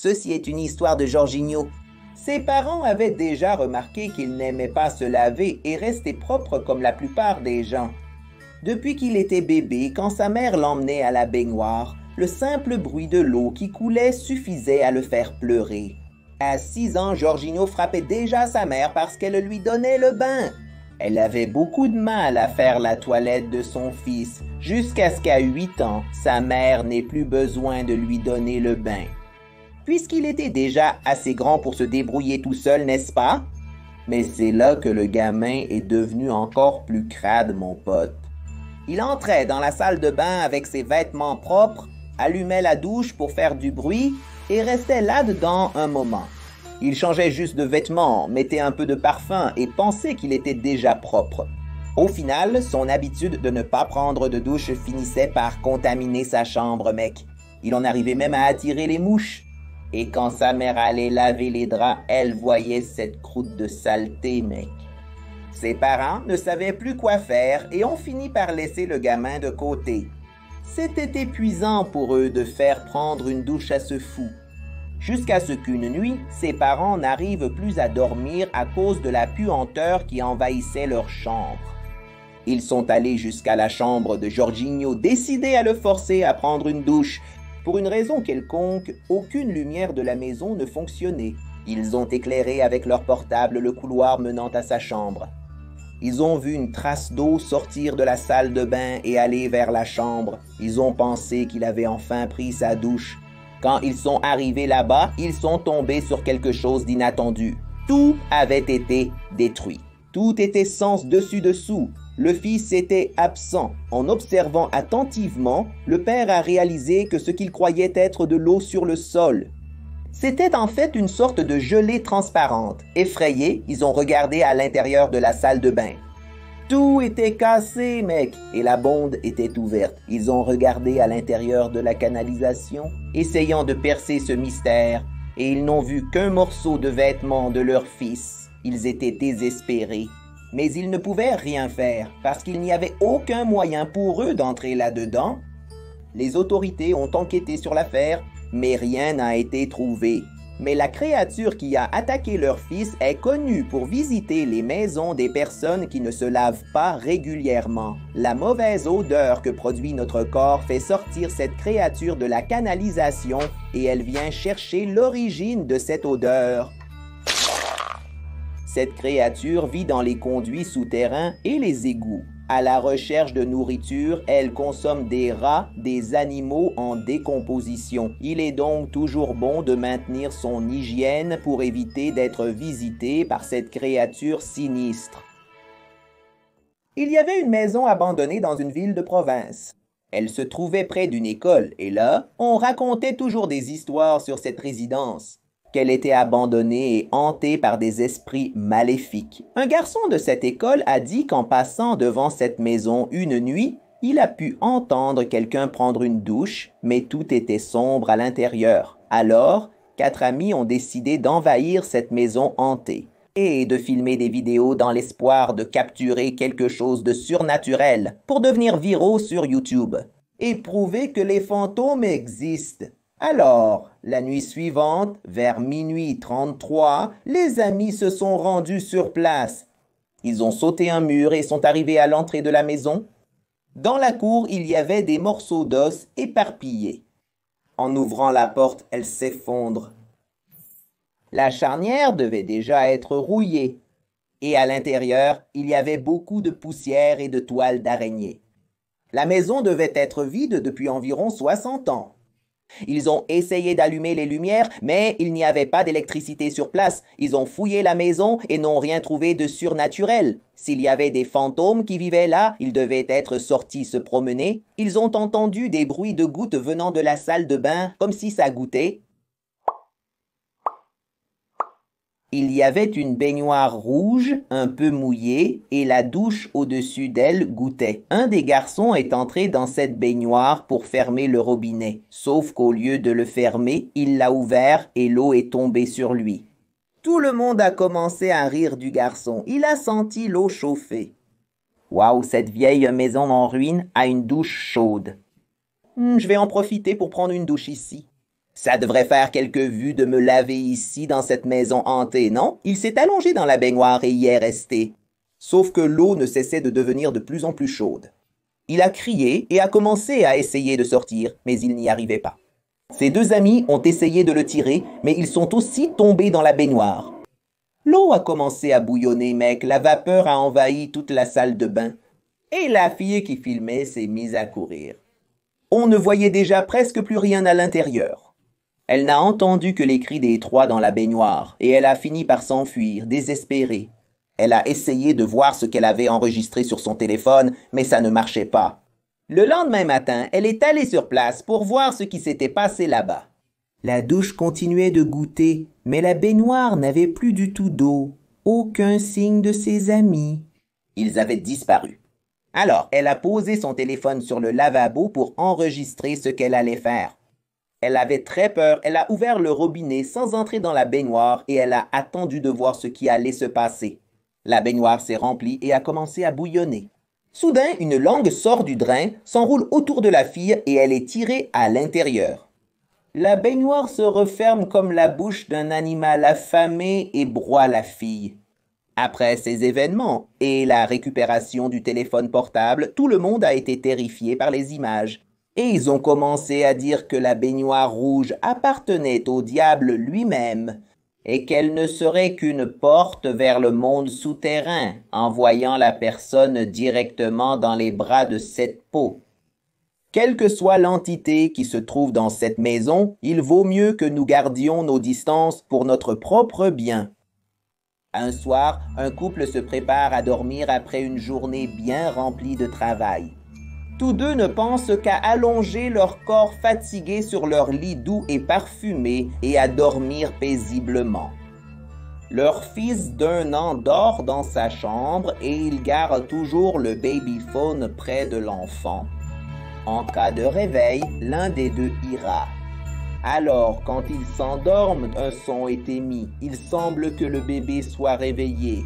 Ceci est une histoire de Jorginho. Ses parents avaient déjà remarqué qu'il n'aimait pas se laver et rester propre comme la plupart des gens. Depuis qu'il était bébé, quand sa mère l'emmenait à la baignoire, le simple bruit de l'eau qui coulait suffisait à le faire pleurer. À 6 ans, Jorginho frappait déjà sa mère parce qu'elle lui donnait le bain. Elle avait beaucoup de mal à faire la toilette de son fils, jusqu'à ce qu'à 8 ans, sa mère n'ait plus besoin de lui donner le bain. Puisqu'il était déjà assez grand pour se débrouiller tout seul, n'est-ce pas? Mais c'est là que le gamin est devenu encore plus crade, mon pote. Il entrait dans la salle de bain avec ses vêtements propres, allumait la douche pour faire du bruit et restait là-dedans un moment. Il changeait juste de vêtements, mettait un peu de parfum et pensait qu'il était déjà propre. Au final, son habitude de ne pas prendre de douche finissait par contaminer sa chambre, mec. Il en arrivait même à attirer les mouches. Et quand sa mère allait laver les draps, elle voyait cette croûte de saleté, mec. Ses parents ne savaient plus quoi faire et ont fini par laisser le gamin de côté. C'était épuisant pour eux de faire prendre une douche à ce fou. Jusqu'à ce qu'une nuit, ses parents n'arrivent plus à dormir à cause de la puanteur qui envahissait leur chambre. Ils sont allés jusqu'à la chambre de Jorginho, décidés à le forcer à prendre une douche. Pour une raison quelconque, aucune lumière de la maison ne fonctionnait. Ils ont éclairé avec leur portable le couloir menant à sa chambre. Ils ont vu une trace d'eau sortir de la salle de bain et aller vers la chambre. Ils ont pensé qu'il avait enfin pris sa douche. Quand ils sont arrivés là-bas, ils sont tombés sur quelque chose d'inattendu. Tout avait été détruit. Tout était sens dessus-dessous. Le fils était absent. En observant attentivement, le père a réalisé que ce qu'il croyait être de l'eau sur le sol. C'était en fait une sorte de gelée transparente. Effrayés, ils ont regardé à l'intérieur de la salle de bain. Tout était cassé, mec, et la bonde était ouverte. Ils ont regardé à l'intérieur de la canalisation, essayant de percer ce mystère, et ils n'ont vu qu'un morceau de vêtement de leur fils. Ils étaient désespérés, mais ils ne pouvaient rien faire, parce qu'il n'y avait aucun moyen pour eux d'entrer là-dedans. Les autorités ont enquêté sur l'affaire, mais rien n'a été trouvé. Mais la créature qui a attaqué leur fils est connue pour visiter les maisons des personnes qui ne se lavent pas régulièrement. La mauvaise odeur que produit notre corps fait sortir cette créature de la canalisation et elle vient chercher l'origine de cette odeur. Cette créature vit dans les conduits souterrains et les égouts. À la recherche de nourriture, elle consomme des rats, des animaux en décomposition. Il est donc toujours bon de maintenir son hygiène pour éviter d'être visité par cette créature sinistre. Il y avait une maison abandonnée dans une ville de province. Elle se trouvait près d'une école et là, on racontait toujours des histoires sur cette résidence. Qu'elle était abandonnée et hantée par des esprits maléfiques. Un garçon de cette école a dit qu'en passant devant cette maison une nuit, il a pu entendre quelqu'un prendre une douche, mais tout était sombre à l'intérieur. Alors, 4 amis ont décidé d'envahir cette maison hantée et de filmer des vidéos dans l'espoir de capturer quelque chose de surnaturel pour devenir viraux sur YouTube et prouver que les fantômes existent. Alors, la nuit suivante, vers minuit 33, les amis se sont rendus sur place. Ils ont sauté un mur et sont arrivés à l'entrée de la maison. Dans la cour, il y avait des morceaux d'os éparpillés. En ouvrant la porte, elle s'effondre. La charnière devait déjà être rouillée. Et à l'intérieur, il y avait beaucoup de poussière et de toiles d'araignée. La maison devait être vide depuis environ 60 ans. Ils ont essayé d'allumer les lumières, mais il n'y avait pas d'électricité sur place. Ils ont fouillé la maison et n'ont rien trouvé de surnaturel. S'il y avait des fantômes qui vivaient là, ils devaient être sortis se promener. Ils ont entendu des bruits de gouttes venant de la salle de bain, comme si ça goûtait. Il y avait une baignoire rouge, un peu mouillée, et la douche au-dessus d'elle gouttait. Un des garçons est entré dans cette baignoire pour fermer le robinet. Sauf qu'au lieu de le fermer, il l'a ouvert et l'eau est tombée sur lui. Tout le monde a commencé à rire du garçon. Il a senti l'eau chauffer. Waouh, cette vieille maison en ruine a une douche chaude. Je vais en profiter pour prendre une douche ici. Ça devrait faire quelques vues de me laver ici dans cette maison hantée, non? Il s'est allongé dans la baignoire et y est resté. Sauf que l'eau ne cessait de devenir de plus en plus chaude. Il a crié et a commencé à essayer de sortir, mais il n'y arrivait pas. Ses deux amis ont essayé de le tirer, mais ils sont aussi tombés dans la baignoire. L'eau a commencé à bouillonner, mec. La vapeur a envahi toute la salle de bain. Et la fille qui filmait s'est mise à courir. On ne voyait déjà presque plus rien à l'intérieur. Elle n'a entendu que les cris des trois dans la baignoire, et elle a fini par s'enfuir, désespérée. Elle a essayé de voir ce qu'elle avait enregistré sur son téléphone, mais ça ne marchait pas. Le lendemain matin, elle est allée sur place pour voir ce qui s'était passé là-bas. La douche continuait de goutter, mais la baignoire n'avait plus du tout d'eau. Aucun signe de ses amis. Ils avaient disparu. Alors, elle a posé son téléphone sur le lavabo pour enregistrer ce qu'elle allait faire. Elle avait très peur, elle a ouvert le robinet sans entrer dans la baignoire et elle a attendu de voir ce qui allait se passer. La baignoire s'est remplie et a commencé à bouillonner. Soudain, une langue sort du drain, s'enroule autour de la fille et elle est tirée à l'intérieur. La baignoire se referme comme la bouche d'un animal affamé et broie la fille. Après ces événements et la récupération du téléphone portable, tout le monde a été terrifié par les images. Et ils ont commencé à dire que la baignoire rouge appartenait au diable lui-même et qu'elle ne serait qu'une porte vers le monde souterrain, envoyant la personne directement dans les bras de cette peau. Quelle que soit l'entité qui se trouve dans cette maison, il vaut mieux que nous gardions nos distances pour notre propre bien. Un soir, un couple se prépare à dormir après une journée bien remplie de travail. Tous deux ne pensent qu'à allonger leur corps fatigué sur leur lit doux et parfumé et à dormir paisiblement. Leur fils d'1 an dort dans sa chambre et il garde toujours le babyphone près de l'enfant. En cas de réveil, l'un des deux ira. Alors, quand ils s'endorment, un son est émis. Il semble que le bébé soit réveillé.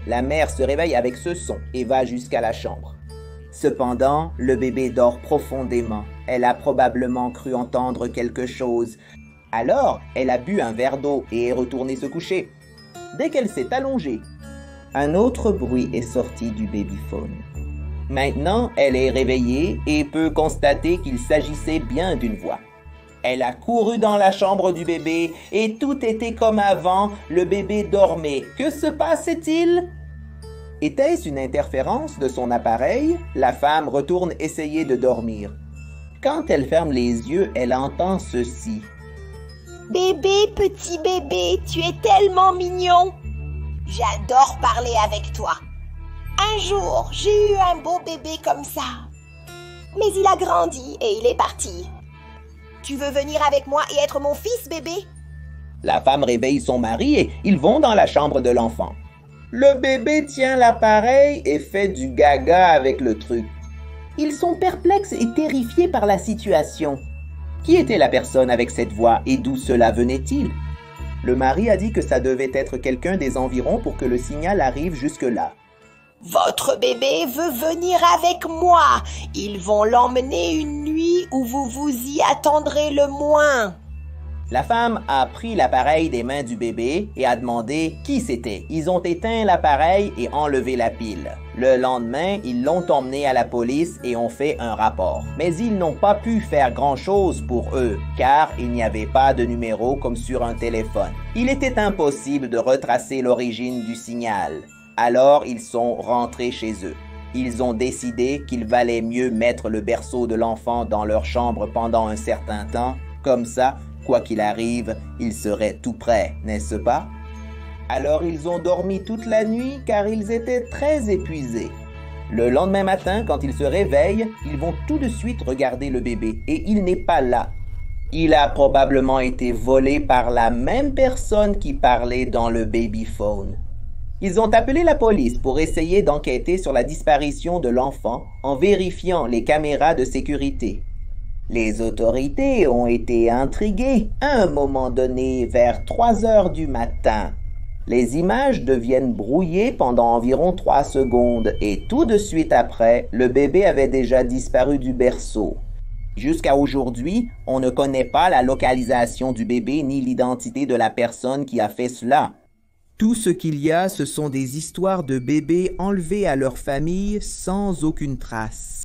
La mère se réveille avec ce son et va jusqu'à la chambre. Cependant, le bébé dort profondément. Elle a probablement cru entendre quelque chose. Alors, elle a bu un verre d'eau et est retournée se coucher. Dès qu'elle s'est allongée, un autre bruit est sorti du babyphone. Maintenant, elle est réveillée et peut constater qu'il s'agissait bien d'une voix. Elle a couru dans la chambre du bébé et tout était comme avant, le bébé dormait. Que se passait-il? Était-ce une interférence de son appareil? La femme retourne essayer de dormir. Quand elle ferme les yeux, elle entend ceci. « Bébé, petit bébé, tu es tellement mignon. J'adore parler avec toi. Un jour, j'ai eu un beau bébé comme ça. Mais il a grandi et il est parti. Tu veux venir avec moi et être mon fils, bébé? » La femme réveille son mari et ils vont dans la chambre de l'enfant. Le bébé tient l'appareil et fait du gaga avec le truc. Ils sont perplexes et terrifiés par la situation. Qui était la personne avec cette voix et d'où cela venait-il? Le mari a dit que ça devait être quelqu'un des environs pour que le signal arrive jusque-là. « Votre bébé veut venir avec moi. Ils vont l'emmener une nuit où vous vous y attendrez le moins. » La femme a pris l'appareil des mains du bébé et a demandé qui c'était. Ils ont éteint l'appareil et enlevé la pile. Le lendemain, ils l'ont emmené à la police et ont fait un rapport. Mais ils n'ont pas pu faire grand-chose pour eux, car il n'y avait pas de numéro comme sur un téléphone. Il était impossible de retracer l'origine du signal. Alors, ils sont rentrés chez eux. Ils ont décidé qu'il valait mieux mettre le berceau de l'enfant dans leur chambre pendant un certain temps. Comme ça, quoi qu'il arrive, ils seraient tout prêts, n'est-ce pas? Alors ils ont dormi toute la nuit car ils étaient très épuisés. Le lendemain matin, quand ils se réveillent, ils vont tout de suite regarder le bébé et il n'est pas là. Il a probablement été volé par la même personne qui parlait dans le babyphone. Ils ont appelé la police pour essayer d'enquêter sur la disparition de l'enfant en vérifiant les caméras de sécurité. Les autorités ont été intriguées à un moment donné vers 3 heures du matin. Les images deviennent brouillées pendant environ 3 secondes et tout de suite après, le bébé avait déjà disparu du berceau. Jusqu'à aujourd'hui, on ne connaît pas la localisation du bébé ni l'identité de la personne qui a fait cela. Tout ce qu'il y a, ce sont des histoires de bébés enlevés à leur famille sans aucune trace.